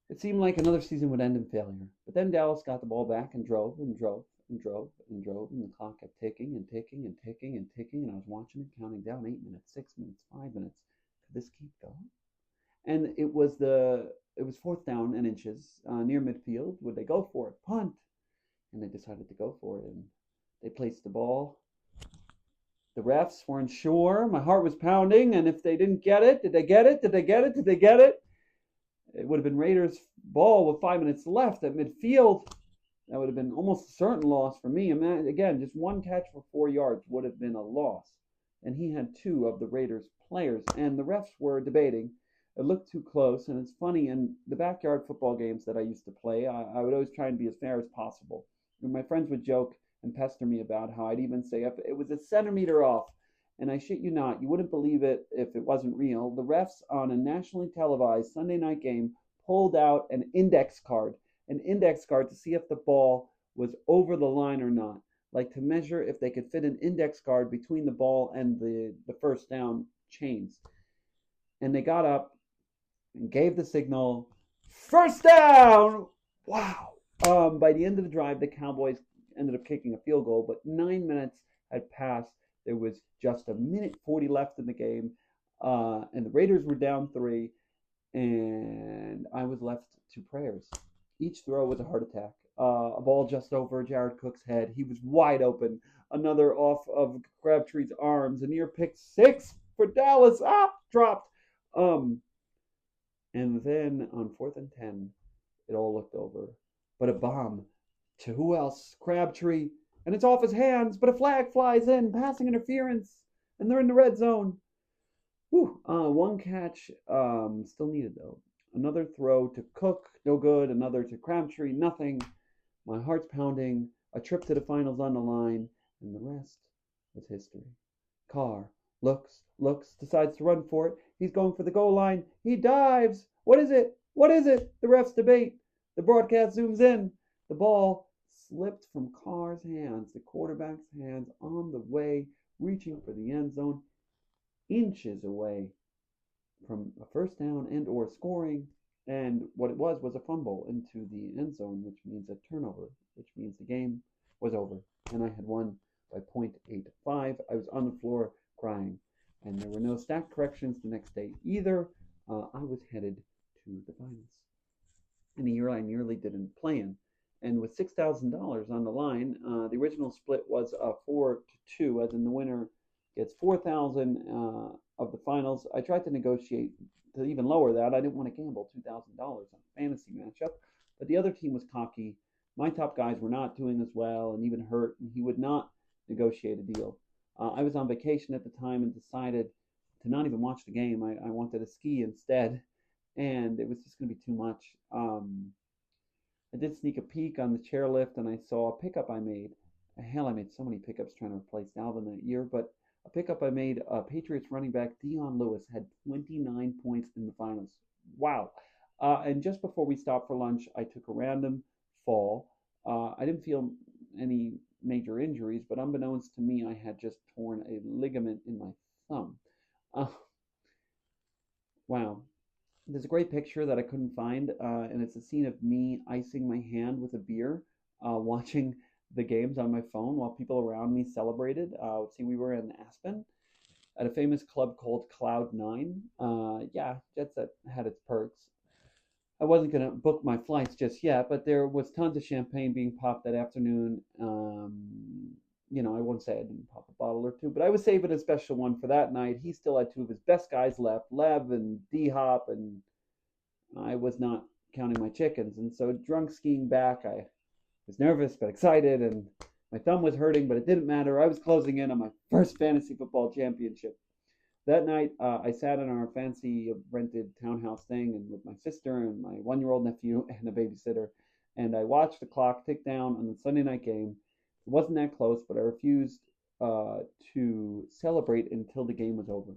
it seemed like another season would end in failure. But then Dallas got the ball back and drove and drove and drove and drove, and the clock kept ticking and ticking and ticking and ticking, and I was watching it, counting down 8 minutes, 6 minutes, 5 minutes. Could this keep going? And it was fourth down and inches near midfield. Would they go for it? Punt. And they decided to go for it, and they placed the ball. The refs weren't sure. My heart was pounding, and if they didn't get it, did they get it? Did they get it? Did they get it? It would have been Raiders' ball with 5 minutes left at midfield. That would have been almost a certain loss for me. Again, just one catch for 4 yards would have been a loss. And he had two of the Raiders players, and the refs were debating. It looked too close, and it's funny, in the backyard football games that I used to play, I would always try and be as fair as possible. And my friends would joke and pester me about how I'd even say if it was a centimeter off, and I shit you not, you wouldn't believe it if it wasn't real. The refs on a nationally televised Sunday night game pulled out an index card to see if the ball was over the line or not, like to measure if they could fit an index card between the ball and the first down chains. And they got up and gave the signal, first down! Wow! By the end of the drive, the Cowboys ended up kicking a field goal, but 9 minutes had passed. There was just 1:40 left in the game, and the Raiders were down 3, and I was left to prayers. Each throw was a heart attack. A ball just over Jared Cook's head. He was wide open. Another off of Crabtree's arms. A near pick 6 for Dallas. Dropped. And then on 4th and 10, it all looked over. But a bomb to who else? Crabtree. And it's off his hands, but a flag flies in, passing interference, and they're in the red zone. One catch still needed, though. Another throw to Cook, no good. Another to Crabtree, nothing. My heart's pounding. A trip to the finals on the line, and the rest was history. Carr looks, decides to run for it. He's going for the goal line. He dives. What is it? What is it? The refs debate. The broadcast zooms in. The ball slipped from Carr's hands, the quarterback's hands, on the way, reaching for the end zone, inches away from a first down and or scoring. And what it was a fumble into the end zone, which means a turnover, which means the game was over. And I had won by 0.85. I was on the floor crying. And there were no stat corrections the next day either. I was headed to the finals. In a year I nearly didn't play in. And with $6,000 on the line, the original split was 4-2, as in the winner gets 4,000 of the finals. I tried to negotiate to even lower that. I didn't want to gamble $2,000 on a fantasy matchup, but the other team was cocky. My top guys were not doing as well and even hurt, and he would not negotiate a deal. I was on vacation at the time and decided to not even watch the game. I wanted to ski instead, and it was just going to be too much. I did sneak a peek on the chairlift, and I saw a pickup I made. Hell, I made so many pickups trying to replace Dalvin that year, but a pickup I made, Patriots running back Dion Lewis had 29 points in the finals. Wow. And just before we stopped for lunch, I took a random fall. I didn't feel any major injuries, but unbeknownst to me, I had just torn a ligament in my thumb. Wow. There's a great picture that I couldn't find, and it's a scene of me icing my hand with a beer, watching the games on my phone while people around me celebrated. See, we were in Aspen at a famous club called Cloud 9. Yeah, Jet Set had its perks. I wasn't going to book my flights just yet, but there was tons of champagne being popped that afternoon. I won't say I didn't pop a bottle or two, but I was saving a special one for that night. He still had two of his best guys left, Lev and D-Hop, and I was not counting my chickens. And so drunk skiing back, I was nervous but excited, and my thumb was hurting, but it didn't matter. I was closing in on my first fantasy football championship. That night, I sat in our fancy rented townhouse thing and with my sister and my 1-year-old nephew and a babysitter, and I watched the clock tick down on the Sunday night game. It wasn't that close, but I refused to celebrate until the game was over.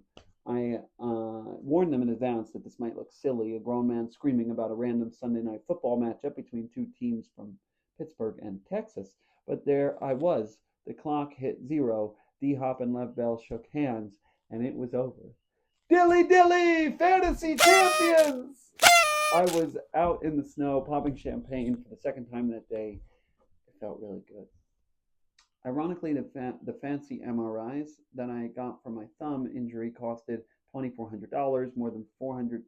I warned them in advance that this might look silly, a grown man screaming about a random Sunday night football matchup between two teams from Pittsburgh and Texas. But there I was. The clock hit 0. D-Hop and Lev Bell shook hands, and it was over. Dilly dilly, fantasy champions! I was out in the snow popping champagne for the second time that day. It felt really good. Ironically, the fancy MRIs that I got from my thumb injury costed $2,400, more than $400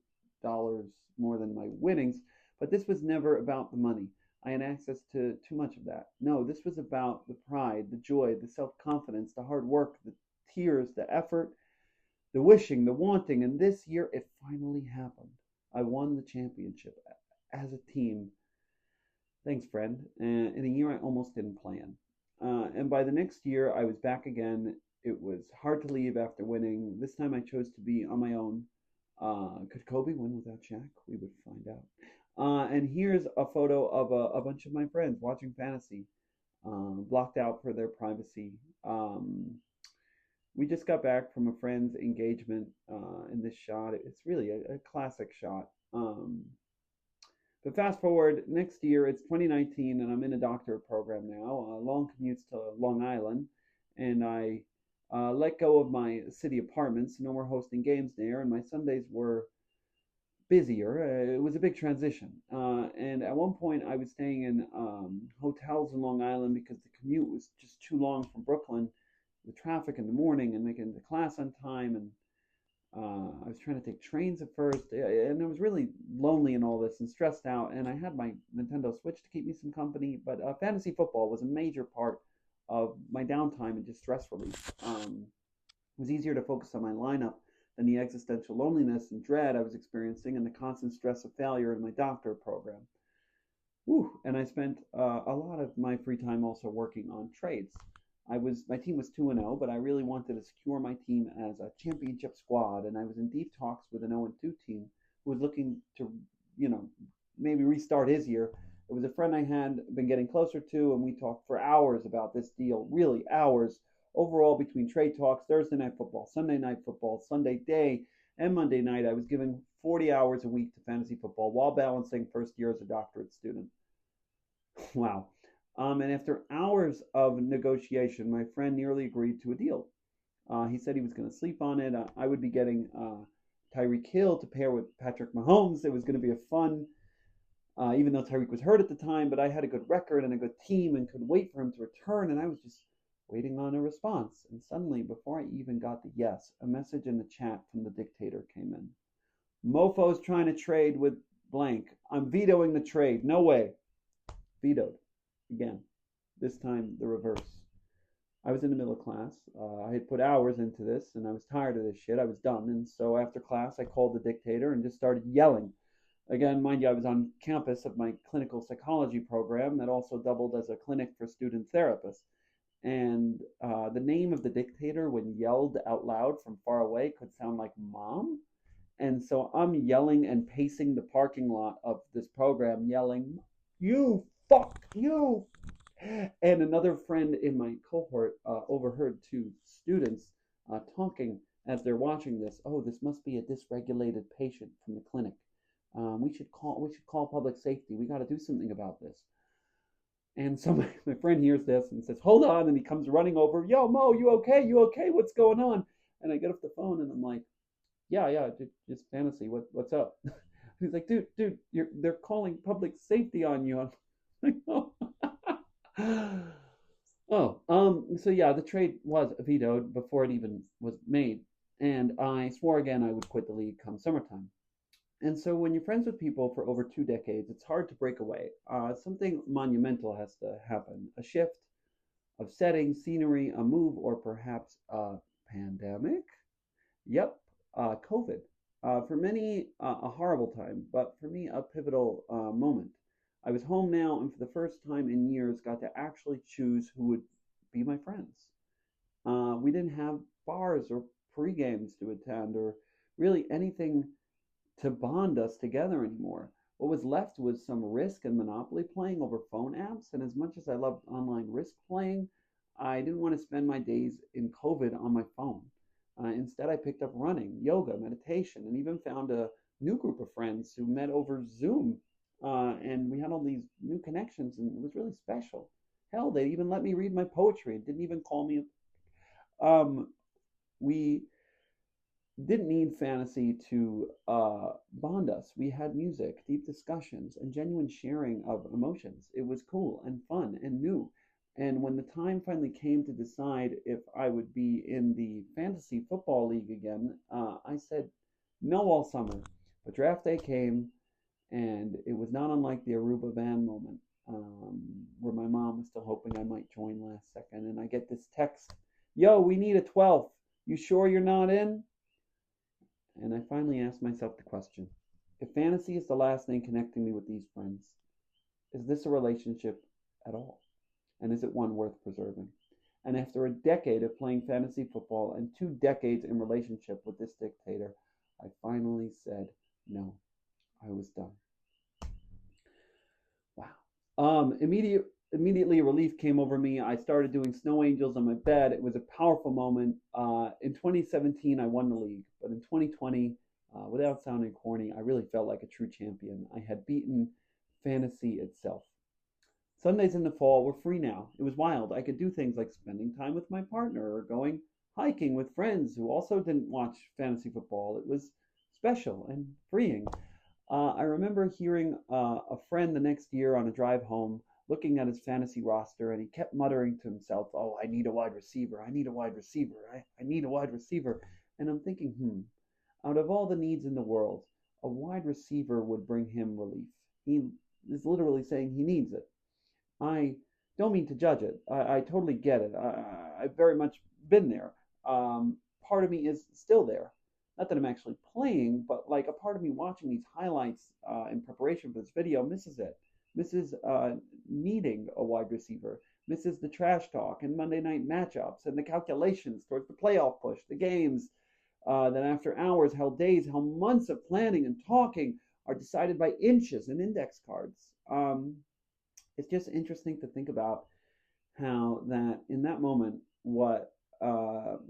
more than my winnings, but this was never about the money. I had access to too much of that. No, this was about the pride, the joy, the self-confidence, the hard work, the tears, the effort, the wishing, the wanting, and this year it finally happened. I won the championship as a team. Thanks, friend. In a year I almost didn't plan. And by the next year, I was back again. It was hard to leave after winning. This time I chose to be on my own. Could Kobe win without Shaq? We would find out. And here's a photo of a bunch of my friends watching fantasy, blocked out for their privacy. We just got back from a friend's engagement in this shot. It's really a classic shot. But fast forward, next year, it's 2019, and I'm in a doctorate program now, long commutes to Long Island, and I let go of my city apartments. No more hosting games there, and my Sundays were busier. It was a big transition. And at one point, I was staying in hotels in Long Island because the commute was just too long from Brooklyn with traffic in the morning and making it to class on time, and I was trying to take trains at first, and I was really lonely in all this and stressed out, and I had my Nintendo Switch to keep me some company, but fantasy football was a major part of my downtime and just stress relief. It was easier to focus on my lineup than the existential loneliness and dread I was experiencing and the constant stress of failure in my doctorate program. Whew. And I spent a lot of my free time also working on trades. My team was 2-0, but I really wanted to secure my team as a championship squad, and I was in deep talks with an 0-2 team who was looking to, maybe restart his year. It was a friend I had been getting closer to, and we talked for hours about this deal, really hours, overall between trade talks, Thursday night football, Sunday night football, Sunday day, and Monday night. I was giving 40 hours a week to fantasy football while balancing first year as a doctorate student. Wow. And after hours of negotiation, my friend nearly agreed to a deal. He said he was going to sleep on it. I would be getting Tyreek Hill to pair with Patrick Mahomes. It was going to be a fun, even though Tyreek was hurt at the time, but I had a good record and a good team and could wait for him to return, and I was just waiting on a response. And suddenly, before I even got the yes, a message in the chat from the dictator came in. Mofo's trying to trade with blank. I'm vetoing the trade. No way. Vetoed. Again, this time the reverse. I was in the middle class. I had put hours into this and I was tired of this shit. I was done. And so after class, I called the dictator and just started yelling. Again, mind you, I was on campus of my clinical psychology program that also doubled as a clinic for student therapists. And the name of the dictator, when yelled out loud from far away, could sound like mom. And so I'm yelling and pacing the parking lot of this program, yelling, "You fuck, you!" And another friend in my cohort overheard two students talking as they're watching this. "Oh, this must be a dysregulated patient from the clinic. We should call public safety. We got to do something about this." And so my friend hears this and says, "Hold on," and he comes running over. "Yo, Mo, you okay? You okay? What's going on?" And I get off the phone and I'm like, "Yeah, just fantasy. What's up?" He's like, "Dude, they're calling public safety on you." I'm like, "Oh." So yeah, the trade was vetoed before it even was made, and I swore again I would quit the league come summertime. And so when you're friends with people for over 2 decades, it's hard to break away. Something monumental has to happen: a shift of setting, scenery, a move, or perhaps a pandemic. Yep, COVID. For many, a horrible time, but for me, a pivotal moment. I was home now, and for the first time in years, got to actually choose who would be my friends. We didn't have bars or pre-games to attend, or really anything to bond us together anymore. What was left was some Risk and Monopoly playing over phone apps, and as much as I loved online Risk playing, I didn't want to spend my days in COVID on my phone. Instead, I picked up running, yoga, meditation, and even found a new group of friends who met over Zoom. And we had all these new connections, and it was really special. Hell, they even let me read my poetry and didn't even call me. Um, we didn't need fantasy to bond us. We had music, deep discussions, and genuine sharing of emotions. It was cool and fun and new. And when the time finally came to decide if I would be in the fantasy football league again, I said no all summer. But draft day came, and it was not unlike the Aruba van moment, where my mom was still hoping I might join last second. And I get this text: "Yo, we need a 12th. You sure you're not in?" And I finally asked myself the question: if fantasy is the last thing connecting me with these friends, is this a relationship at all? And is it one worth preserving? And after a decade of playing fantasy football and 2 decades in relationship with this dictator, I finally said no. I was done. Wow. Immediately relief came over me. I started doing snow angels on my bed. It was a powerful moment. In 2017, I won the league, but in 2020, without sounding corny, I really felt like a true champion. I had beaten fantasy itself. Sundays in the fall were free now. It was wild. I could do things like spending time with my partner or going hiking with friends who also didn't watch fantasy football. It was special and freeing. I remember hearing a friend the next year on a drive home looking at his fantasy roster, and he kept muttering to himself, "Oh, I need a wide receiver. I need a wide receiver. I need a wide receiver." And I'm thinking, out of all the needs in the world, a wide receiver would bring him relief. He is literally saying he needs it. I don't mean to judge it. I totally get it. I've very much been there. Part of me is still there. Not that I'm actually playing, but like a part of me watching these highlights in preparation for this video misses it. Misses needing a wide receiver. Misses the trash talk and Monday night matchups and the calculations towards the playoff push, the games that after hours, hell days, hell months of planning and talking are decided by inches and index cards. It's just interesting to think about how that in that moment, what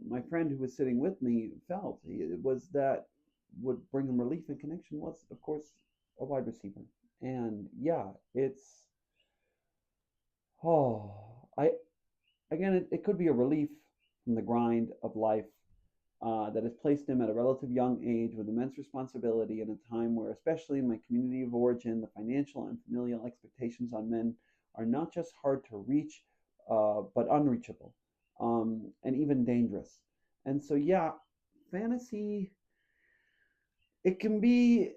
my friend who was sitting with me felt it was that would bring him relief and connection was, of course, a wide receiver. And yeah, it's oh, I again, it could be a relief from the grind of life that has placed him at a relative young age with immense responsibility in a time where, especially in my community of origin, the financial and familial expectations on men are not just hard to reach, but unreachable, and even dangerous. And so, yeah, fantasy, it can be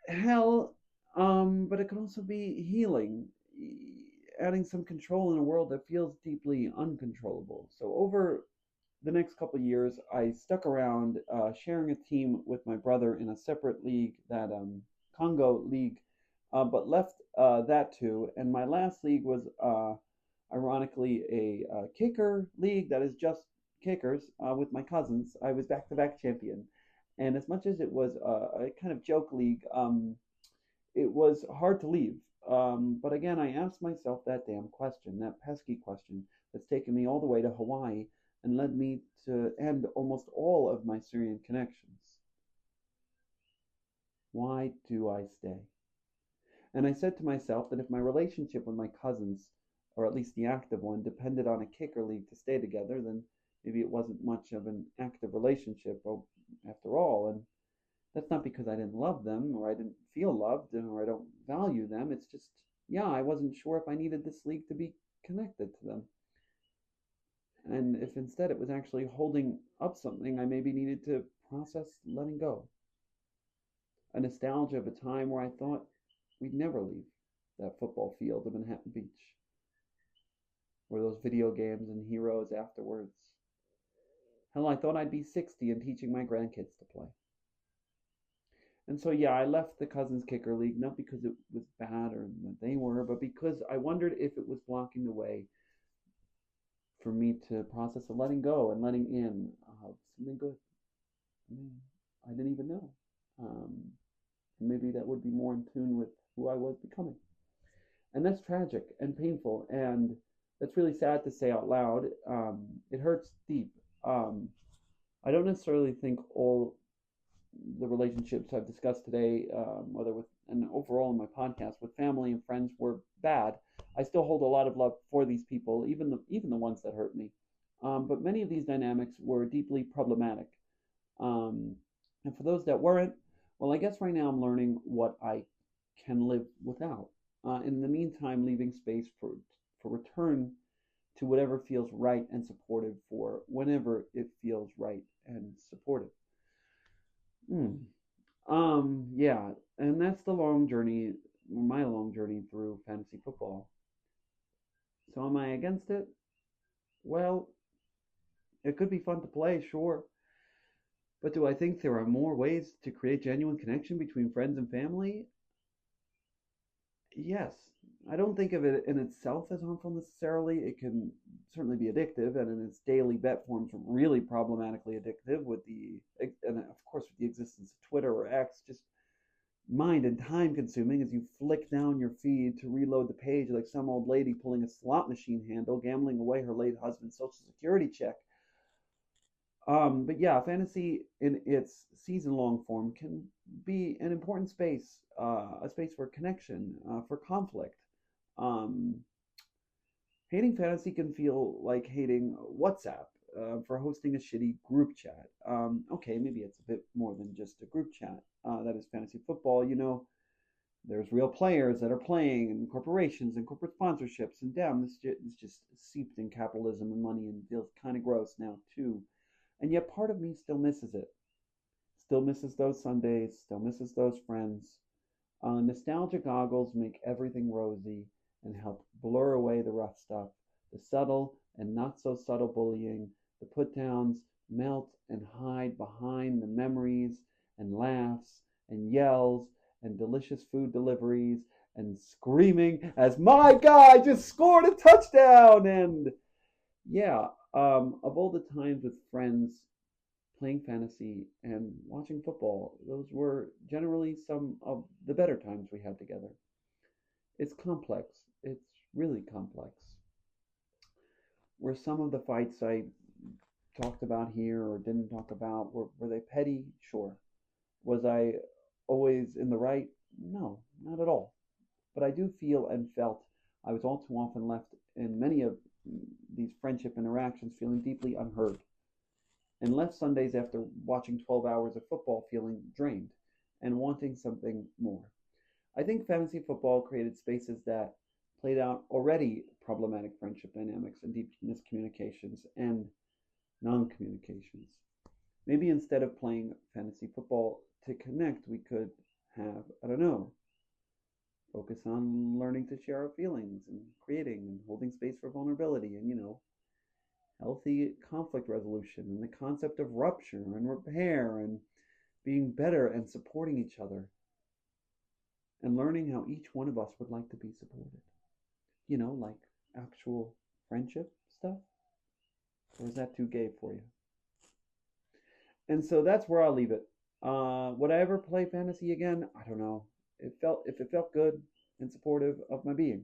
hell, but it can also be healing. adding some control in a world that feels deeply uncontrollable. So over the next couple of years, I stuck around, sharing a team with my brother in a separate league, that Congo league, but left that too. And my last league was, ironically, a kicker league that is just kickers, with my cousins. I was back-to-back champion. And as much as it was a kind of joke league, it was hard to leave. But again, I asked myself that damn question, that pesky question that's taken me all the way to Hawaii and led me to end almost all of my Syrian connections. Why do I stay? And I said to myself that if my relationship with my cousins, or at least the active one, depended on a kicker league to stay together, then maybe it wasn't much of an active relationship after all. And that's not because I didn't love them, or I didn't feel loved, or I don't value them. It's just, yeah, I wasn't sure if I needed this league to be connected to them. And if instead it was actually holding up something I maybe needed to process letting go. A nostalgia of a time where I thought we'd never leave that football field of Manhattan Beach, or those video games and heroes afterwards. Hell, I thought I'd be 60 and teaching my grandkids to play. And so, yeah, I left the Cousins Kicker League, not because it was bad or that they were, but because I wondered if it was blocking the way for me to process the letting go and letting in of something good. I didn't even know. Maybe that would be more in tune with who I was becoming. And that's tragic and painful, and that's really sad to say out loud. It hurts deep. I don't necessarily think all the relationships I've discussed today, whether with and overall in my podcast with family and friends, were bad. I still hold a lot of love for these people, even the ones that hurt me. But many of these dynamics were deeply problematic. And for those that weren't, well, I guess right now I'm learning what I can live without. In the meantime, leaving space for return to whatever feels right and supportive for whenever it feels right and supportive. Yeah, and that's the long journey, my long journey through fantasy football. So am I against it? Well, it could be fun to play, sure. But do I think there are more ways to create genuine connection between friends and family? Yes. I don't think of it in itself as harmful necessarily. It can certainly be addictive, and in its daily bet forms, really problematically addictive and of course, with the existence of Twitter or X, just mind and time consuming as you flick down your feed to reload the page like some old lady pulling a slot machine handle, gambling away her late husband's social security check. But yeah, fantasy in its season-long form can be an important space, a space for connection, for conflict. Um, Hating fantasy can feel like hating WhatsApp, for hosting a shitty group chat. Okay, maybe it's a bit more than just a group chat. That is fantasy football. There's real players that are playing, and corporations and corporate sponsorships, and damn, this is just seeped in capitalism and money and feels kind of gross now too. And yet part of me still misses it. Still misses those Sundays, still misses those friends. Nostalgia goggles make everything rosy and help blur away the rough stuff. The subtle and not so subtle bullying, the put downs melt and hide behind the memories and laughs and yells and delicious food deliveries and screaming as my guy just scored a touchdown. And yeah, of all the times with friends playing fantasy and watching football, those were generally some of the better times we had together. It's complex. It's really complex. Were some of the fights I talked about here or didn't talk about, were they petty? Sure. Was I always in the right? No, not at all. But I do feel and felt I was all too often left in many of these friendship interactions feeling deeply unheard, and left Sundays after watching 12 hours of football feeling drained and wanting something more. I think fantasy football created spaces that played out already problematic friendship dynamics and deep miscommunications and non-communications. Maybe instead of playing fantasy football to connect, we could have, I don't know, focus on learning to share our feelings and creating and holding space for vulnerability and, healthy conflict resolution and the concept of rupture and repair and being better and supporting each other and learning how each one of us would like to be supported. Like actual friendship stuff? Or is that too gay for you? And so that's where I'll leave it. Would I ever play fantasy again? I don't know. If it felt good and supportive of my being.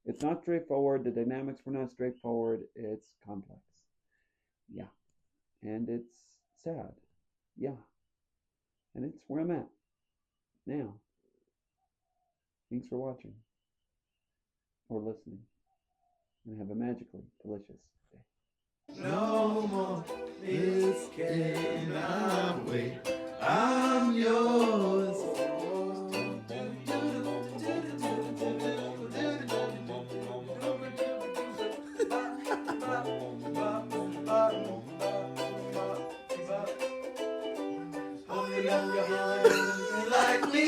It's not straightforward. The dynamics were not straightforward. It's complex. Yeah. And it's sad. Yeah. And it's where I'm at now. Thanks for watching or listening. And have a magically delicious day. No more escaping my way. I'm yours. Open up your heart like me.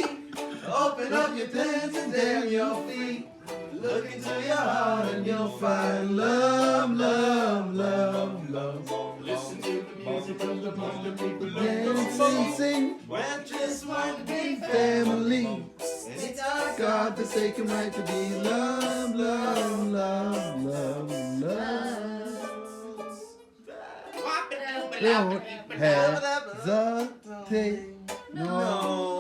Open up your pants and damn your feet. Look into your heart and you'll find love, love, love, love. Listen to the music of the people dance and sing. We're just one big family. And it's our God-forsaken right to be love, love, love, love, love. Don't hesitate, no.